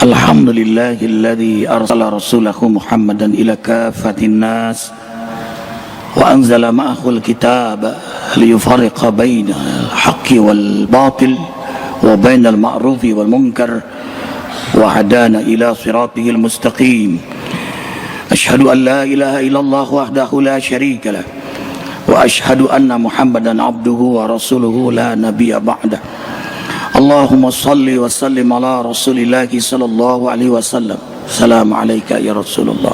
Alhamdulillahilladzi arsala rasulahu Muhammadan ila kafatin nas wa anzala ma'ahul kitab liyufarriqa bainal haqqi wal batil wa bainal ma'rufi wal munkar wa hadana ila siratihil mustaqim. Ashhadu an la ilaha illallah wahdahu la syarika lah wa ashhadu anna Muhammadan abduhu wa rasuluhu la nabiyya ba'dah. Allahumma salli wa sallim ala rasulillahi sallallahu alaihi wasallam. Assalamu alayka ya Rasulullah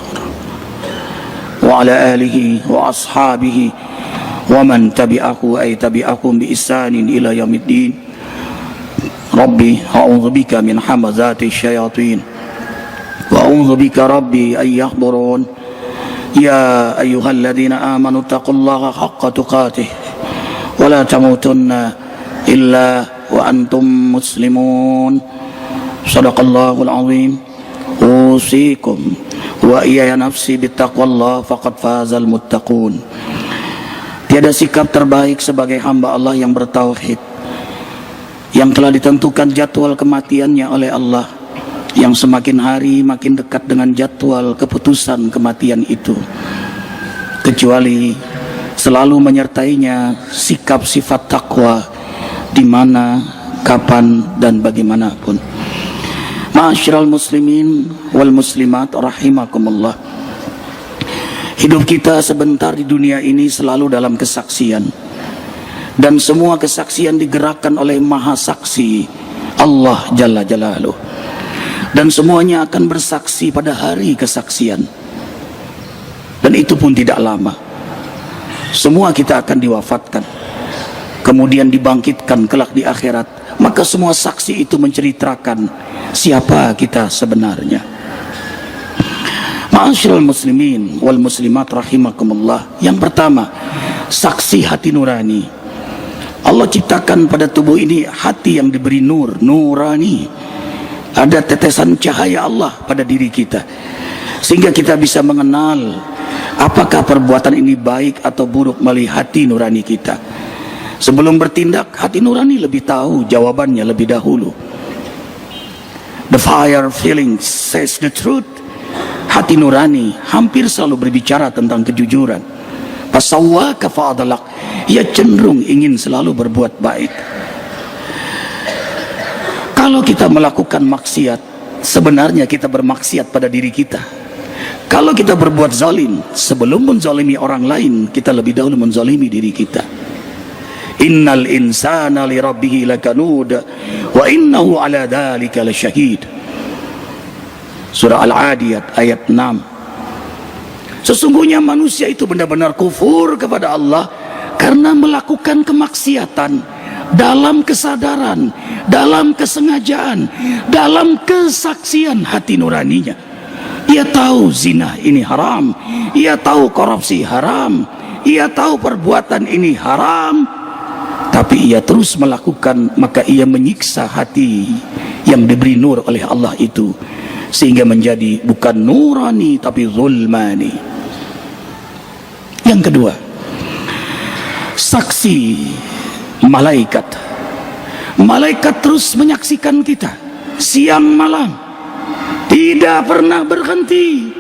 wa ala alihi wa ashabihi wa man tabi'ahu ay tabi'akum bi ihsanin ila yaumiddin. Rabbi a'udzu bika min hamazati syayatin wa a'udzu bika rabbi ay yahdurun. Ya ayyuhalladzina amanu taqullaha haqqa tuqatih wa la tamutunna illa wa antum muslimun. Sadaqallahul azim. Usikum wa iyaya nafsi bittaqwallah faqad fazal muttaqun. Tiada sikap terbaik sebagai hamba Allah yang bertauhid, yang telah ditentukan jadwal kematiannya oleh Allah, yang semakin hari makin dekat dengan jadwal keputusan kematian itu, kecuali selalu menyertainya sikap sifat takwa di mana, kapan, dan bagaimanapun. Ma'asyiral muslimin wal muslimat rahimakumullah. Hidup kita sebentar di dunia ini selalu dalam kesaksian, dan semua kesaksian digerakkan oleh Maha Saksi Allah Jalla Jalaluh, dan semuanya akan bersaksi pada hari kesaksian, dan itu pun tidak lama. Semua kita akan diwafatkan, kemudian dibangkitkan kelak di akhirat. Maka semua saksi itu menceritakan siapa kita sebenarnya. Ma'asyiral muslimin wal muslimat rahimakumullah. Yang pertama, saksi hati nurani. Allah ciptakan pada tubuh ini hati yang diberi nur, nurani. Ada tetesan cahaya Allah pada diri kita, sehingga kita bisa mengenal apakah perbuatan ini baik atau buruk melalui hati nurani kita. Sebelum bertindak, hati nurani lebih tahu jawabannya lebih dahulu. The fire feeling says the truth. Hati nurani hampir selalu berbicara tentang kejujuran. Fasawwaka fa'adalak. Ia cenderung ingin selalu berbuat baik. Kalau kita melakukan maksiat, sebenarnya kita bermaksiat pada diri kita. Kalau kita berbuat zalim, sebelum menzalimi orang lain, kita lebih dahulu menzalimi diri kita. Innal insana li rabbih lakanud wa innahu ala dzalika lasyahid. Surah Al-Adiyat ayat 6. Sesungguhnya manusia itu benar-benar kufur kepada Allah karena melakukan kemaksiatan dalam kesadaran, dalam kesengajaan, dalam kesaksian hati nuraninya. Ia tahu zina ini haram, ia tahu korupsi haram, ia tahu perbuatan ini haram, tapi ia terus melakukan. Maka ia menyiksa hati yang diberi nur oleh Allah itu, sehingga menjadi bukan nurani tapi zulmani. Yang kedua, saksi malaikat. Malaikat terus menyaksikan kita siang malam, tidak pernah berhenti.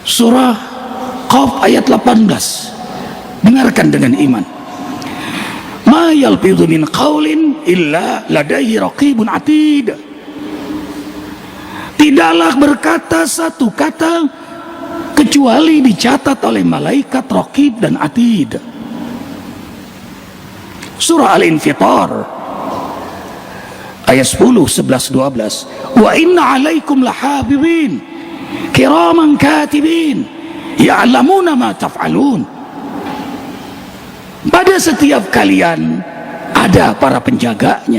Surah Qaf ayat 18. Dengarkan dengan iman. Ma yalfidhu min qaulin illa ladaihi raqibun atid. Tidaklah berkata satu kata kecuali dicatat oleh malaikat raqib dan atid. Surah Al-Infitar ayat 10, 11, 12. Wa inna alaikum lahafidhin kiraman katibin ya'lamuna ma taf'alun. Pada setiap kalian ada para penjaganya.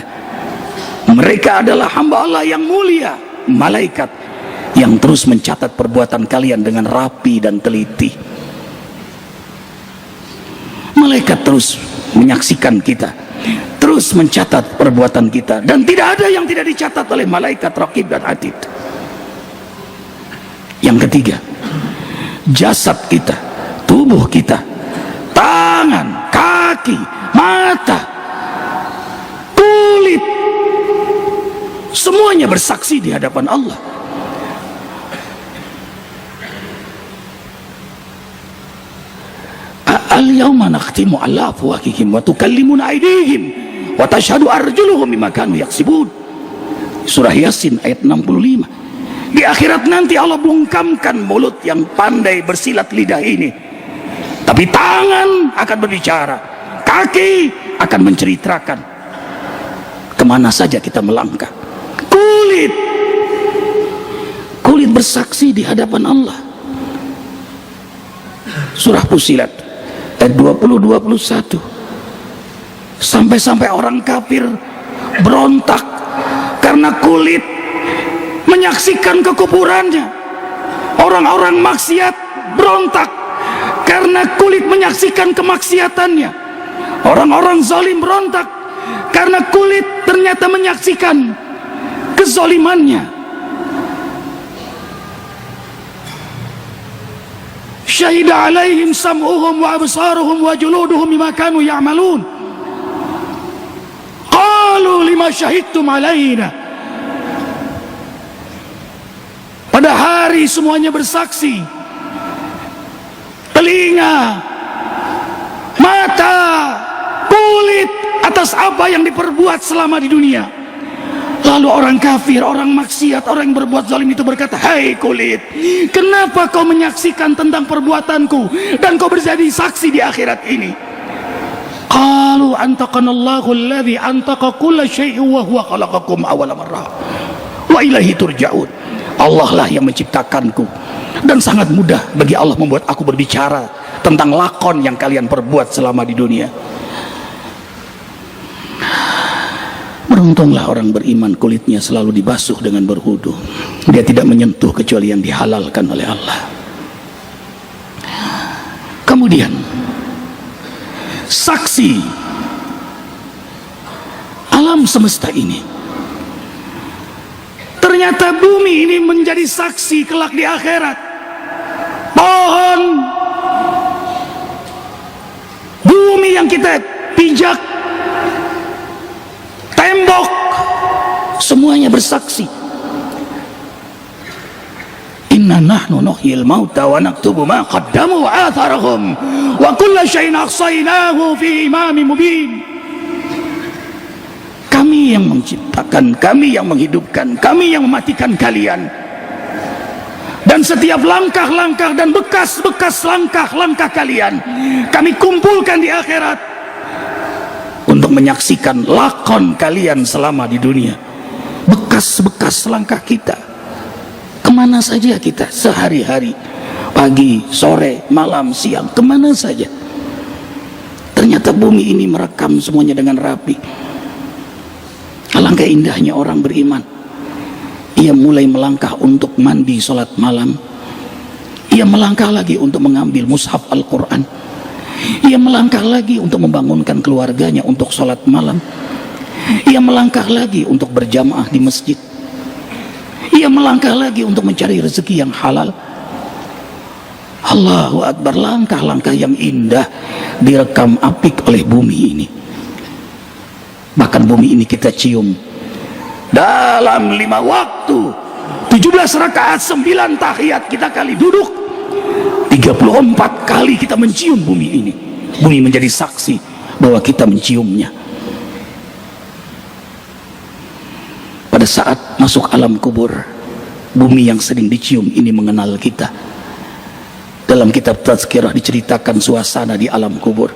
Mereka adalah hamba Allah yang mulia, malaikat yang terus mencatat perbuatan kalian dengan rapi dan teliti. Malaikat terus menyaksikan kita, terus mencatat perbuatan kita, dan tidak ada yang tidak dicatat oleh malaikat raqib dan atid. Yang ketiga, jasad kita, tubuh kita, tangan, kaki, mata, kulit, Semuanya bersaksi di hadapan Allah. Al-yawma nakhtimu ala afwahihim wa tukallimuna aydihim wa tashhadu arjuluhum bima kanu yaksibun. Surah Yasin ayat 65. Di akhirat nanti Allah bungkamkan mulut yang pandai bersilat lidah ini, tapi tangan akan berbicara, kaki akan menceritakan kemana saja kita melangkah. Kulit bersaksi di hadapan Allah. Surah Fussilat ayat 20-21. Sampai-sampai orang kafir berontak karena kulit menyaksikan kekufurannya. Orang-orang maksiat berontak karena kulit menyaksikan kemaksiatannya. Orang-orang zalim berontak karena kulit ternyata menyaksikan kezalimannya. Syahida alaihim sam'uhum wa absaruhum wa juluduhum bima kanu ya'malun. Qalu lima syahidtum alaina. Pada hari semuanya bersaksi. Telinga, mata, kulit atas apa yang diperbuat selama di dunia. Lalu orang kafir, orang maksiat, orang yang berbuat zalim itu berkata, "Hai kulit, kenapa kau menyaksikan tentang perbuatanku dan kau menjadi saksi di akhirat ini?" Qalu antaqanallahu alladhi antaqa kulla syai'in wa huwa khalaqakum awwala marrah wa ilaihi turja'un. Allah lah yang menciptakanku, dan sangat mudah bagi Allah membuat aku berbicara tentang lakon yang kalian perbuat selama di dunia. Beruntunglah orang beriman kulitnya selalu dibasuh dengan berwudu. Dia tidak menyentuh kecuali yang dihalalkan oleh Allah. Kemudian saksi alam semesta ini. Ternyata bumi ini menjadi saksi kelak di akhirat. Pohon, bumi yang kita pijak, tembok, semuanya bersaksi. Inna nahnu nuhyil mauta wa naktubu ma qaddamu wa atharahum wa kulla syai'in ahsaynahu fi imamin mubin. Kami yang menciptakan, kami yang menghidupkan, kami yang mematikan kalian. Dan setiap langkah-langkah dan bekas-bekas langkah-langkah kalian kami kumpulkan di akhirat untuk menyaksikan lakon kalian selama di dunia. Bekas-bekas langkah kita, kemana saja kita sehari-hari, pagi, sore, malam, siang, kemana saja. Ternyata bumi ini merekam semuanya dengan rapi. Alangkah indahnya orang beriman. Ia mulai melangkah untuk mandi sholat malam. Ia melangkah lagi untuk mengambil mushaf Al-Quran. Ia melangkah lagi untuk membangunkan keluarganya untuk sholat malam. Ia melangkah lagi untuk berjamaah di masjid. Ia melangkah lagi untuk mencari rezeki yang halal. Allahu Akbar, langkah-langkah yang indah direkam apik oleh bumi ini. Bahkan bumi ini kita cium dalam 5 waktu, 17 rakaat, 9 tahiyat kita kali duduk, 34 kali kita mencium bumi ini. Bumi menjadi saksi bahwa kita menciumnya. Pada saat masuk alam kubur, bumi yang sering dicium ini mengenal kita. Dalam kitab Tazkirah diceritakan suasana di alam kubur.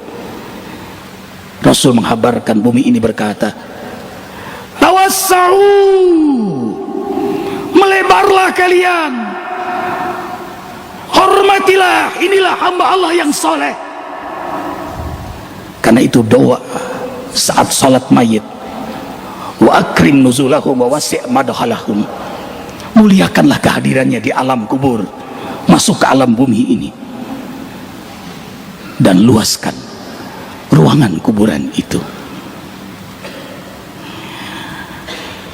Rasul menghabarkan bumi ini berkata, "Tawassau, melebarlah kalian, hormatilah, inilah hamba Allah yang soleh." Karena itu doa saat salat mayit, wa akrim nuzulahum wa wasi' madhalahum, muliakanlah kehadirannya di alam kubur, masuk ke alam bumi ini, dan luaskan ruangan kuburan itu.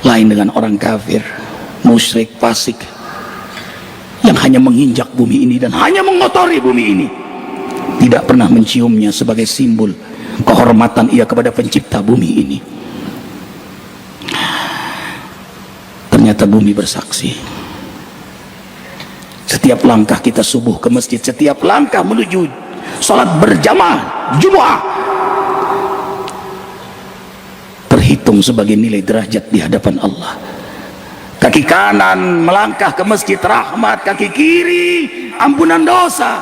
Lain dengan orang kafir, musyrik, fasik yang hanya menginjak bumi ini dan hanya mengotori bumi ini, tidak pernah menciumnya sebagai simbol kehormatan ia kepada pencipta bumi ini. Ternyata bumi bersaksi. Setiap langkah kita subuh ke masjid, setiap langkah menuju sholat berjamaah Jumat, terhitung sebagai nilai derajat di hadapan Allah. Kaki kanan melangkah ke masjid rahmat, kaki kiri ampunan dosa.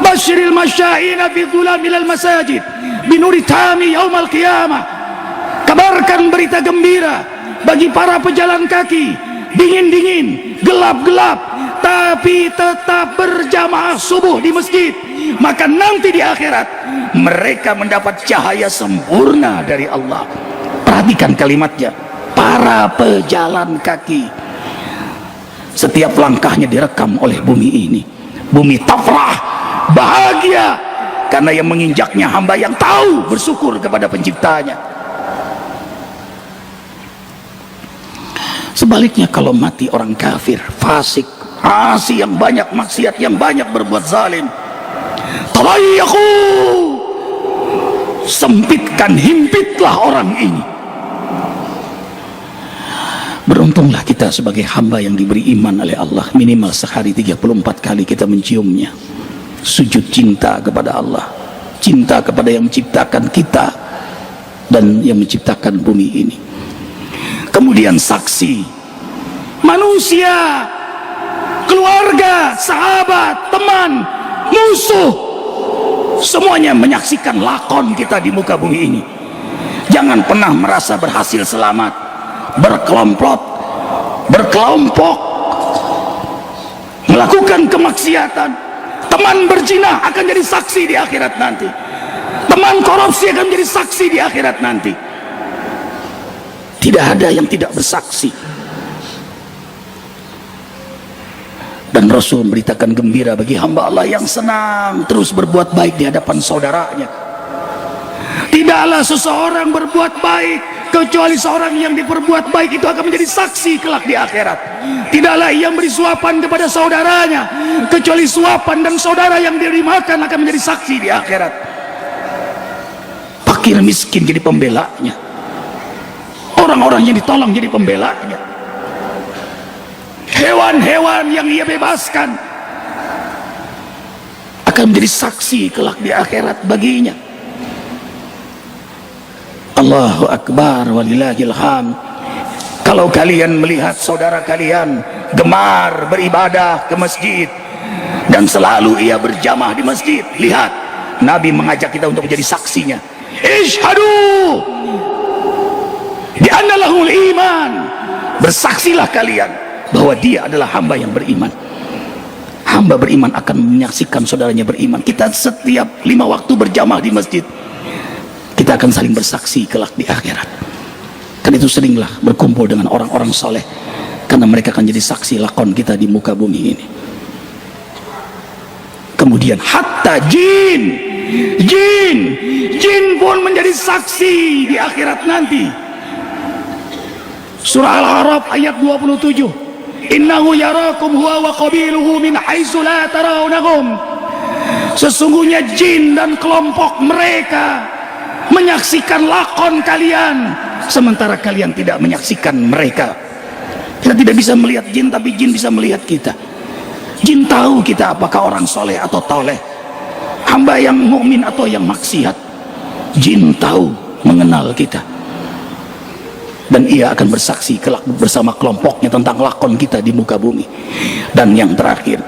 Basyiril masya'ina fi dhulamil masajid binuri tami yaumal qiyamah. Kabarkan berita gembira bagi para pejalan kaki, dingin-dingin, gelap-gelap, tapi tetap berjamaah subuh di masjid. Maka nanti di akhirat mereka mendapat cahaya sempurna dari Allah. Perhatikan kalimatnya, para pejalan kaki. Setiap langkahnya direkam oleh bumi ini. Bumi tafrah, bahagia, karena yang menginjaknya hamba yang tahu bersyukur kepada penciptanya. Sebaliknya kalau mati orang kafir, fasik, asi yang banyak maksiat, yang banyak berbuat zalim, tabayyaku, sempitkan, himpitlah orang ini. Beruntunglah kita sebagai hamba yang diberi iman oleh Allah. Minimal sehari 34 kali kita menciumnya. Sujud cinta kepada Allah, cinta kepada yang menciptakan kita dan yang menciptakan bumi ini. Kemudian saksi manusia, keluarga, sahabat, teman, musuh, semuanya menyaksikan lakon kita di muka bumi ini. Jangan pernah merasa berhasil selamat, berkelompok melakukan kemaksiatan. Teman berzina akan jadi saksi di akhirat nanti. Teman korupsi akan jadi saksi di akhirat nanti. Tidak ada yang tidak bersaksi. Dan Rasul memberitakan gembira bagi hamba Allah yang senang terus berbuat baik di hadapan saudaranya. Tidaklah seseorang berbuat baik kecuali seorang yang diperbuat baik itu akan menjadi saksi kelak di akhirat. Tidaklah ia beri suapan kepada saudaranya kecuali suapan dan saudara yang dimakan akan menjadi saksi di akhirat. Fakir miskin jadi pembelanya, orang-orang yang ditolong jadi pembelanya, hewan-hewan yang ia bebaskan akan menjadi saksi kelak di akhirat baginya. Allahu Akbar walillahil hamd. Kalau kalian melihat saudara kalian gemar beribadah ke masjid dan selalu ia berjamaah di masjid, lihat, Nabi mengajak kita untuk menjadi saksinya. Ishhadu bi anna lahul iman. Bersaksilah kalian bahwa dia adalah hamba yang beriman. Hamba beriman akan menyaksikan saudaranya beriman. Kita setiap 5 waktu berjamaah di masjid, kita akan saling bersaksi kelak di akhirat. Karena itu seringlah berkumpul dengan orang-orang soleh, karena mereka akan jadi saksi lakon kita di muka bumi ini. Kemudian hatta jin pun menjadi saksi di akhirat nanti. Surah Al-A'raf ayat 27. Innahu yarakum huwa wa qabiluhu min haitsu la tarawnahum. Sesungguhnya jin dan kelompok mereka menyaksikan lakon kalian, sementara kalian tidak menyaksikan mereka. Kita tidak bisa melihat jin, tapi jin bisa melihat kita. Jin tahu kita apakah orang soleh atau toleh, hamba yang mukmin atau yang maksiat. Jin tahu, mengenal kita, dan ia akan bersaksi kelak bersama kelompoknya tentang lakon kita di muka bumi. Dan yang terakhir,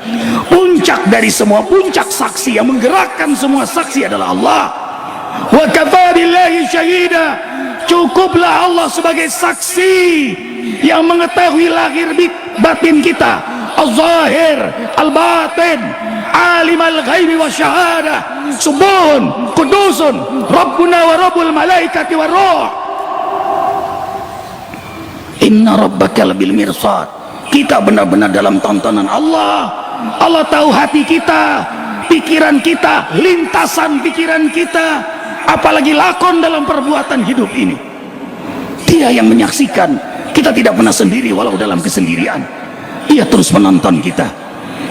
puncak dari semua puncak saksi yang menggerakkan semua saksi adalah Allah. Wa kafa billahi syahida. Cukuplah Allah sebagai saksi yang mengetahui lahir batin kita, al-zahir, al-batin, alim al-ghaibi wa syahada, subun, kudusun, Rabbuna wa Rabbul malaikati wa ruh. Inna rabbaka labil mirsad. Kita benar-benar dalam tontonan Allah. Allah tahu hati kita, pikiran kita, lintasan pikiran kita, apalagi lakon dalam perbuatan hidup ini. Dia yang menyaksikan. Kita tidak pernah sendiri walau dalam kesendirian. Dia terus menonton kita,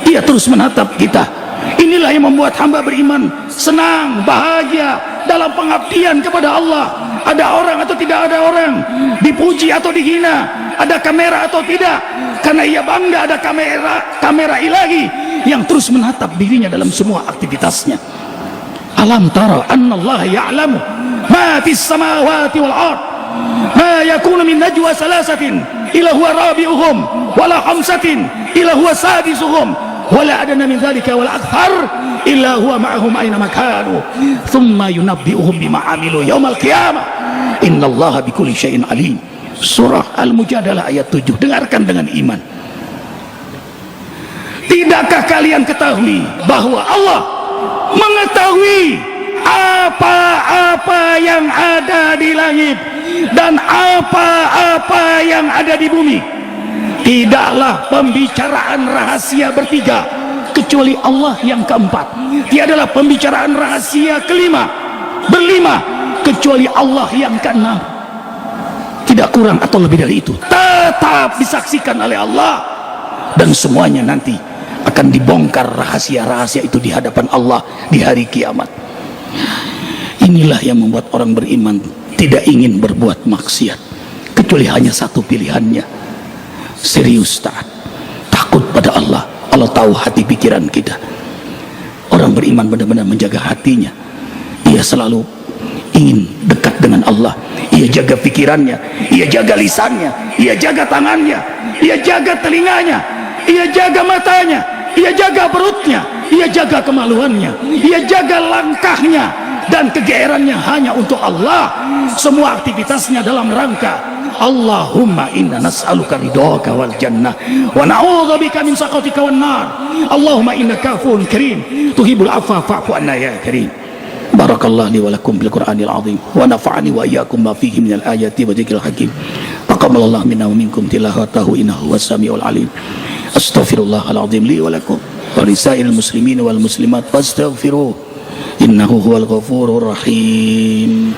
dia terus menatap kita. Inilah yang membuat hamba beriman senang, bahagia dalam pengabdian kepada Allah. Ada orang atau tidak ada orang, dipuji atau dihina, ada kamera atau tidak, karena ia bangga ada kamera ilahi yang terus menatap dirinya dalam semua aktivitasnya. Alam tara annallaha ya'lamu ma fis samawati wal ard ma yakunu min najwa salasatin illa huwa rabi'uhum wala khamsatin illa huwa sadisuhum wala adana min dhalika wala akthar illa huwa ma'ahum aina makanu thumma yunabbi'uhum bima 'amilu yaumal qiyamah innallaha bikulli syai'in alim. Surah Al-Mujadalah ayat 7. Dengarkan dengan iman. Tidakkah kalian ketahui bahwa Allah mengetahui apa-apa yang ada di langit dan apa-apa yang ada di bumi? Tidaklah pembicaraan rahasia bertiga kecuali Allah yang keempat. Tiadalah pembicaraan rahasia berlima kecuali Allah yang keenam. Tidak kurang atau lebih dari itu. Tetap disaksikan oleh Allah, dan semuanya nanti akan dibongkar rahasia-rahasia itu di hadapan Allah di hari kiamat. Inilah yang membuat orang beriman tidak ingin berbuat maksiat kecuali hanya satu pilihannya: serius taat, takut pada Allah. Allah tahu hati pikiran kita. Orang beriman benar-benar menjaga hatinya. Ia selalu ingin dekat dengan Allah. Ia jaga pikirannya, ia jaga lisannya, ia jaga tangannya, ia jaga telinganya, ia jaga matanya, ia jaga perutnya, ia jaga kemaluannya, ia jaga langkahnya dan kegeerannya hanya untuk Allah. Semua aktivitasnya dalam rangka Allahumma inna nas'aluka ridhaka wal jannah wa na'udzubika min sakhatika wan nar. Allahumma innaka afuwun karim tuhibbul afwa fa'fu anna ya karim. Barakallahu li wa lakum bil Qur'anil azim wa nafa'ani wa iyyakum ma fihi minal ayati wa dzikril hakim. Taqabbalallahu minna wa minkum tilawatahu innahu was-sami'ul alim. Astaghfirullahal azim li wa lakum wa lisairil muslimin wal muslimat fastaghfiruh innahu huwal ghafurur rahim.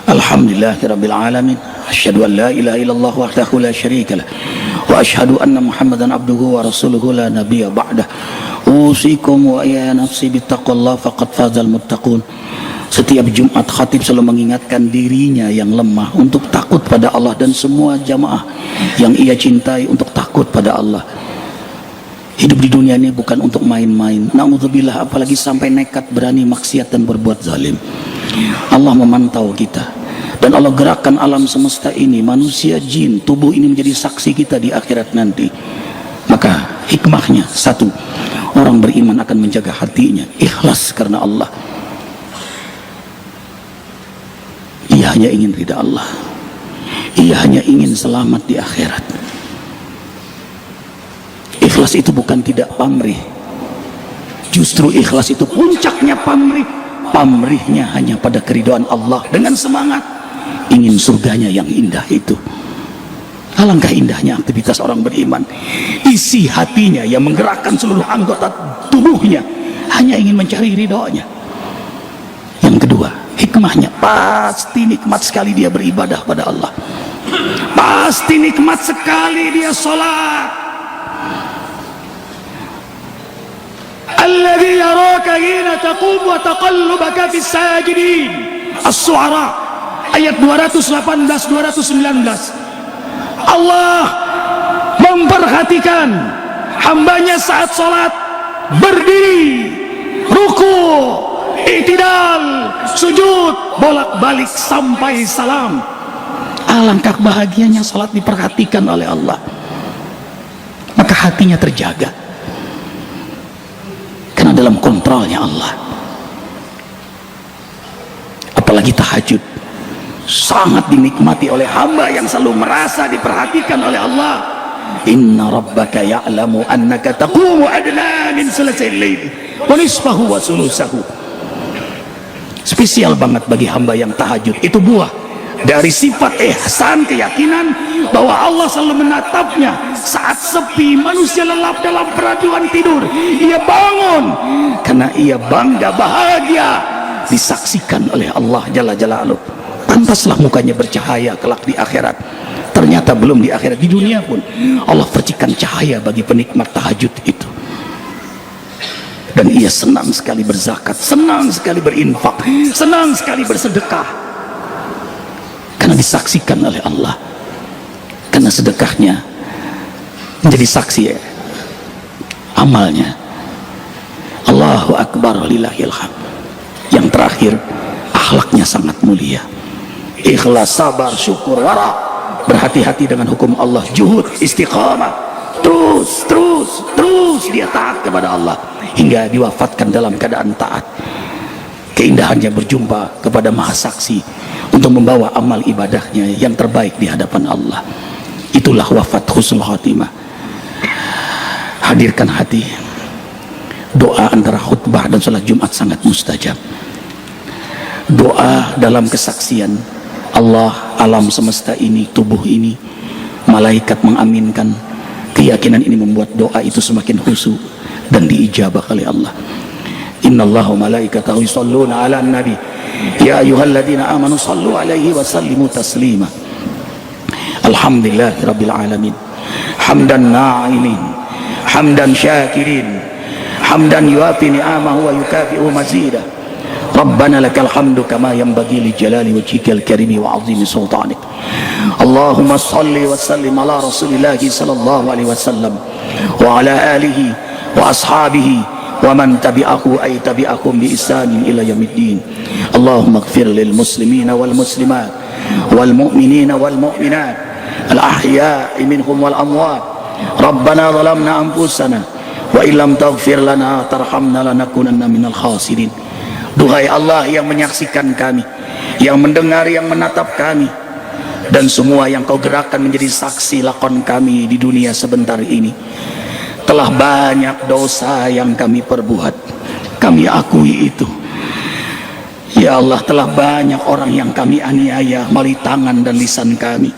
Alhamdulillahirabbil alamin. Asyhadu an la ilaha illallah wahdahu la syarika lah wa asyhadu anna Muhammadan abduhu wa rasuluhu la nabiyya ba'dah. Usikum wa ya nafsi bittaqwallah faqad fazal muttaqun. Setiap Jumat khatib selalu mengingatkan dirinya yang lemah untuk takut pada Allah, dan semua jamaah yang ia cintai untuk takut pada Allah. Hidup di dunia ini bukan untuk main-main. Na'udzubillah, apalagi sampai nekat berani maksiat dan berbuat zalim. Allah memantau kita, dan Allah gerakkan alam semesta ini, manusia, jin, tubuh ini menjadi saksi kita di akhirat nanti. Maka hikmahnya satu, orang beriman akan menjaga hatinya ikhlas karena Allah. Ia hanya ingin ridha Allah, ia hanya ingin selamat di akhirat. Ikhlas itu bukan tidak pamrih, justru ikhlas itu puncaknya pamrih. Pamrihnya hanya pada keridhaan Allah dengan semangat ingin surganya yang indah itu. Alangkah indahnya aktivitas orang beriman. Isi hatinya yang menggerakkan seluruh anggota tubuhnya hanya ingin mencari ridhonya. Yang kedua, hikmahnya pasti nikmat sekali dia beribadah pada Allah. Pasti nikmat sekali dia sholat. Alladzi yaraka hina taqum wa taqallubaka fis sajidin. As-Syu'ara ayat 218 219. Allah memperhatikan hambanya saat salat, berdiri, ruku, i'tidal, sujud, bolak-balik sampai salam. Alangkah bahagianya salat diperhatikan oleh Allah. Maka hatinya terjaga karena dalam kontrolnya Allah. Apalagi tahajud, sangat dinikmati oleh hamba yang selalu merasa diperhatikan oleh Allah. Inna rabbaka ya'lamu annaka taqumu adna min sulasil lail wa nisfahu wa sulusahu. Spesial banget bagi hamba yang tahajud. Itu buah dari sifat ihsan, keyakinan bahwa Allah selalu menatapnya saat sepi, manusia lelap dalam peraduan tidur, ia bangun karena ia bangga, bahagia disaksikan oleh Allah Jalla Jalaluh. Pantaslah mukanya bercahaya kelak di akhirat. Ternyata belum di akhirat, di dunia pun Allah percikan cahaya bagi penikmat tahajud itu. Dan ia senang sekali berzakat, senang sekali berinfak, senang sekali bersedekah, karena disaksikan oleh Allah. Karena sedekahnya menjadi saksi ya, amalnya. Allahu Akbar walillahil hamd. Yang terakhir, akhlaknya sangat mulia. Ikhlas, sabar, syukur, wara, berhati-hati dengan hukum Allah, juhud, istiqamah, terus dia taat kepada Allah hingga diwafatkan dalam keadaan taat. Keindahannya berjumpa kepada Maha Saksi untuk membawa amal ibadahnya yang terbaik di hadapan Allah. Itulah wafat husnul khatimah. Hadirkan hati. Doa antara khutbah dan sholat Jumat sangat mustajab. Doa dalam kesaksian Allah, alam semesta ini, tubuh ini, malaikat mengaminkan. Keyakinan ini membuat doa itu semakin khusyuk dan diijabah oleh Allah. Innallaha malaikatahu yusholluna 'alan nabi ya ayyuhalladzina amanu shallu 'alaihi wa sallimu taslima. Alhamdulillahirabbil alamin. Hamdan na'imin, hamdan syakirin, hamdan yuafi ni'amahu wa yukafi'u mazidah. Rabbana lakal hamdu kama yanbaghi li jalali wajhikal karimi wa 'azimi sultanik. Allahumma shalli wa sallim ala Rasulillah sallallahu alaihi wasallam wa ala alihi wa ashabihi wa man tabi'ahu ay tabi'akum bi ihsanin ila yaumiddin. Allahumma ighfir lil muslimina wal muslimat wal mu'minina wal mu'minat al ahya'i minhum wal amwat. Rabbana zalamna anfusana wa illam taghfir lana tarhamna lanakunanna minal khasirin. Duhai Allah yang menyaksikan kami, yang mendengar, yang menatap kami, dan semua yang kau gerakkan menjadi saksi lakon kami di dunia sebentar ini. Telah banyak dosa yang kami perbuat, kami akui itu. Ya Allah, telah banyak orang yang kami aniaya melalui tangan dan lisan kami.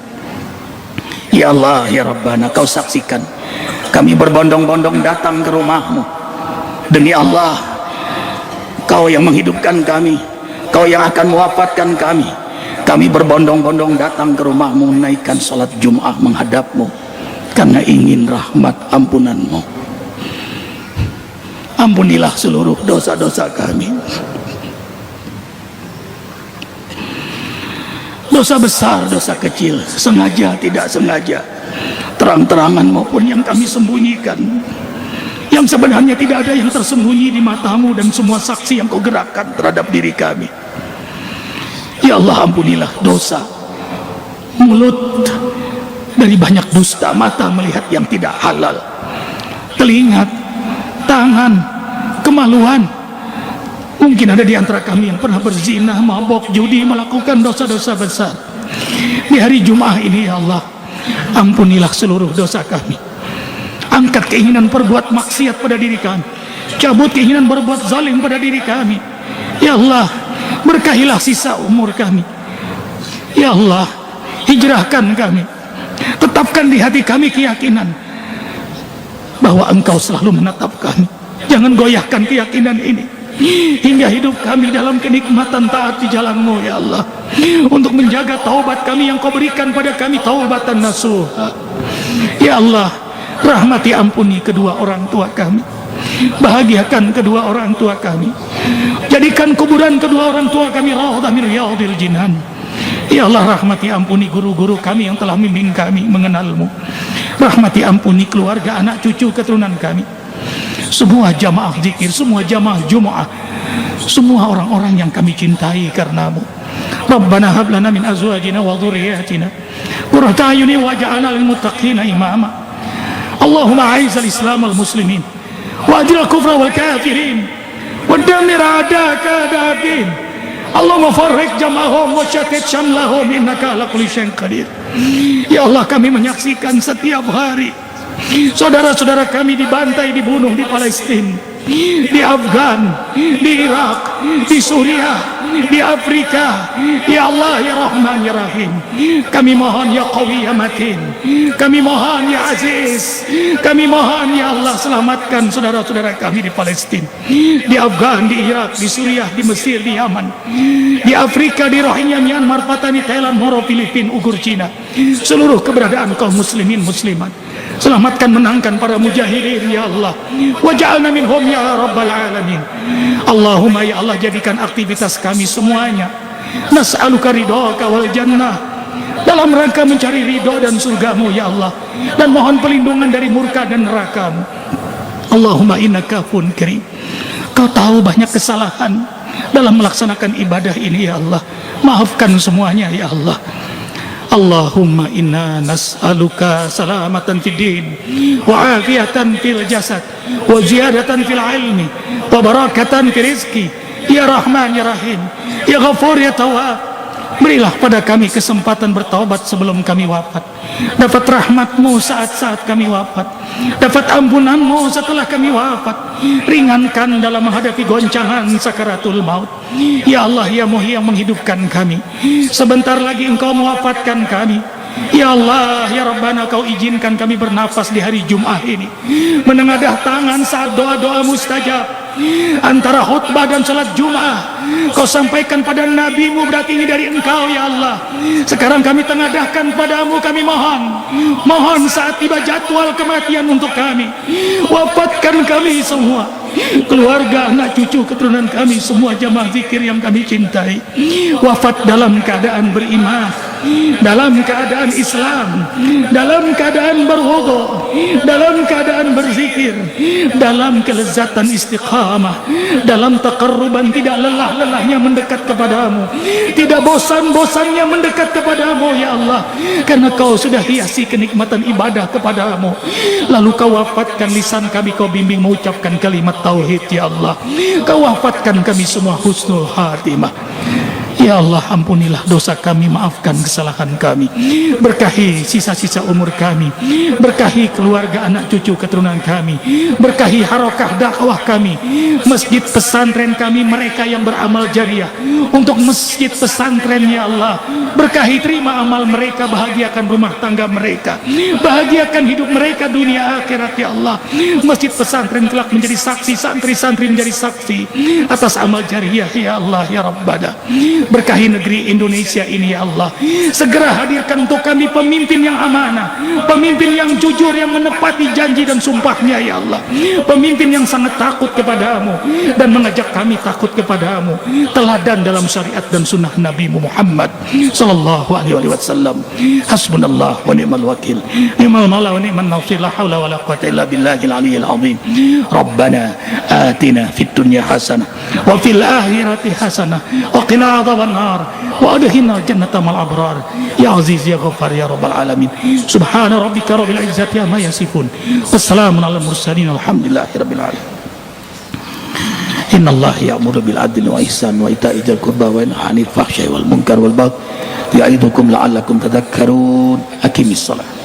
Ya Allah, ya Rabbana, kau saksikan kami berbondong-bondong datang ke rumahmu. Demi Allah, kau yang menghidupkan kami, kau yang akan mewafatkan kami. Kami berbondong-bondong datang ke rumahmu, menaikkan salat Jum'ah menghadapmu karena ingin rahmat ampunanmu. Ampunilah seluruh dosa-dosa kami, dosa besar, dosa kecil, sengaja tidak sengaja, terang-terangan maupun yang kami sembunyikan, yang sebenarnya tidak ada yang tersembunyi di matamu dan semua saksi yang kau gerakkan terhadap diri kami. Ya Allah, ampunilah dosa mulut dari banyak dusta, mata melihat yang tidak halal, telinga, tangan, kemaluan. Mungkin ada di antara kami yang pernah berzina, mabok, judi, melakukan dosa-dosa besar. Di hari Jumat ini ya Allah, ampunilah seluruh dosa kami. Angkat keinginan berbuat maksiat pada diri kami, cabut keinginan berbuat zalim pada diri kami. Ya Allah, berkahilah sisa umur kami. Ya Allah, hijrahkan kami, tetapkan di hati kami keyakinan bahwa Engkau selalu menatap kami. Jangan goyahkan keyakinan ini hingga hidup kami dalam kenikmatan taat di jalan-Mu ya Allah. Untuk menjaga taubat kami yang Kau berikan pada kami, taubatan nasuha. Ya Allah, rahmati ampuni kedua orang tua kami, bahagiakan kedua orang tua kami, jadikan kuburan kedua orang tua kami raudhah min riyadhil jinan. Ya Allah, rahmati ampuni guru-guru kami yang telah membimbing kami mengenal-Mu. Rahmati ampuni keluarga, anak cucu keturunan kami, semua jamaah zikir, semua jamaah Jumu'ah, semua orang-orang yang kami cintai karena-Mu. Rabbana hab lana min azwajina wa dhurriyyatina qurrata a'yunin waj'alna lil muttaqina imama. Allahumma a'izzal Islam wal muslimin wa adil kufra wal kafirin wa damir a'daka a'da'in. Allahumma farriq jam'ahum wa shattit shamlahum innaka ala kulli syai'in qadir. Ya Allah, kami menyaksikan setiap hari saudara-saudara kami dibantai, dibunuh di Palestina, di Afgan, di Irak, di Suriah, di Afrika. Ya Allah ya Rahman ya Rahim, kami mohon ya Qawi ya Matin, kami mohon ya Aziz, kami mohon ya Allah, selamatkan saudara-saudara kami di Palestina, di Afghan, di Irak, di Suriah, di Mesir, di Yaman, di Afrika, di Rohingya, Myanmar, Patani, Thailand, Moro, Filipina, Uighur, Cina, seluruh keberadaan kaum muslimin muslimat. Selamatkan, menangkan para mujahidin ya Allah, waj'alna minhum ya rabbal alamin. Allahumma ya Allah, jadikan aktivitas kami semuanya nas'aluka ridhaka wal jannah, dalam rangka mencari ridho dan surgamu ya Allah, dan mohon pelindungan dari murka dan nerakamu. Allahumma innaka afun karim, kau tahu banyak kesalahan dalam melaksanakan ibadah ini ya Allah, maafkan semuanya ya Allah. Allahumma inna nas'aluka salamatan fid din wa afiyatan fil jasad wa ziyadatan fil ilmi wa barakatan fil rizki ya Rahman ya Rahim ya Ghafur ya Tawwab. Berilah pada kami kesempatan bertaubat sebelum kami wafat, dapat rahmat-Mu saat-saat kami wafat, dapat ampunan-Mu setelah kami wafat, ringankan dalam menghadapi goncangan sakaratul maut. Ya Allah ya Muhyi yang menghidupkan kami, sebentar lagi Engkau mewafatkan kami. Ya Allah ya Rabbana, kau izinkan kami bernafas di hari Jumat ini, menengadah tangan saat doa-doa mustajab. Antara khutbah dan salat Jumat kau sampaikan pada nabimu, berarti ini dari Engkau ya Allah. Sekarang kami tengadahkan padamu, kami mohon saat tiba jadwal kematian untuk kami, wafatkan kami semua, keluarga, anak cucu, keturunan kami semua, jamaah zikir yang kami cintai, wafat dalam keadaan beriman, dalam keadaan Islam, dalam keadaan berwudu, dalam keadaan berzikir, dalam kelezatan istiqamah, dalam taqarruban, tidak lelah-lelahnya mendekat kepadamu, tidak bosan-bosannya mendekat kepadamu ya Allah, karena kau sudah hiasi kenikmatan ibadah kepadamu. Lalu kau wafatkan lisan kami, kau bimbing mengucapkan kalimat tauhid ya Allah, kau wafatkan kami semua husnul khatimah. Ya Allah, ampunilah dosa kami, maafkan kesalahan kami, berkahi sisa-sisa umur kami, berkahi keluarga, anak cucu, keturunan kami, berkahi harokah dakwah kami, masjid pesantren kami, mereka yang beramal jariah untuk masjid pesantren ya Allah, berkahi, terima amal mereka, bahagiakan rumah tangga mereka, bahagiakan hidup mereka dunia akhirat ya Allah. Masjid pesantren kelak menjadi saksi, santri-santri menjadi saksi atas amal jariah ya Allah ya Rabbana. Berkahi negeri Indonesia ini ya Allah, segera hadirkan untuk kami pemimpin yang amanah, pemimpin yang jujur, yang menepati janji dan sumpahnya ya Allah, pemimpin yang sangat takut kepadamu dan mengajak kami takut kepadamu, teladan dalam syariat dan sunnah Nabi Muhammad sallallahu alaihi wasallam. Hasbunallah wa ni'mal wakil, ni'mal maula wa ni'man nasir, la haula wa la quwwata illa billahil aliyyil azim. Rabbana atina fid dunya hasanah wa fil akhirati hasanah wa qina النار وأدخلنا الجنة مع الأبرار يا عزيز يا غفار يا رب العالمين. سبحان ربك رب العزة عما يصفون والسلام على المرسلين والحمد لله رب العالمين. إن الله يأمر بالعدل والإحسان وإيتاء ذي القربى وينهى عن الفحشاء والمنكر والبغي يعظكم لعلكم تذكرون. أقم الصلاة.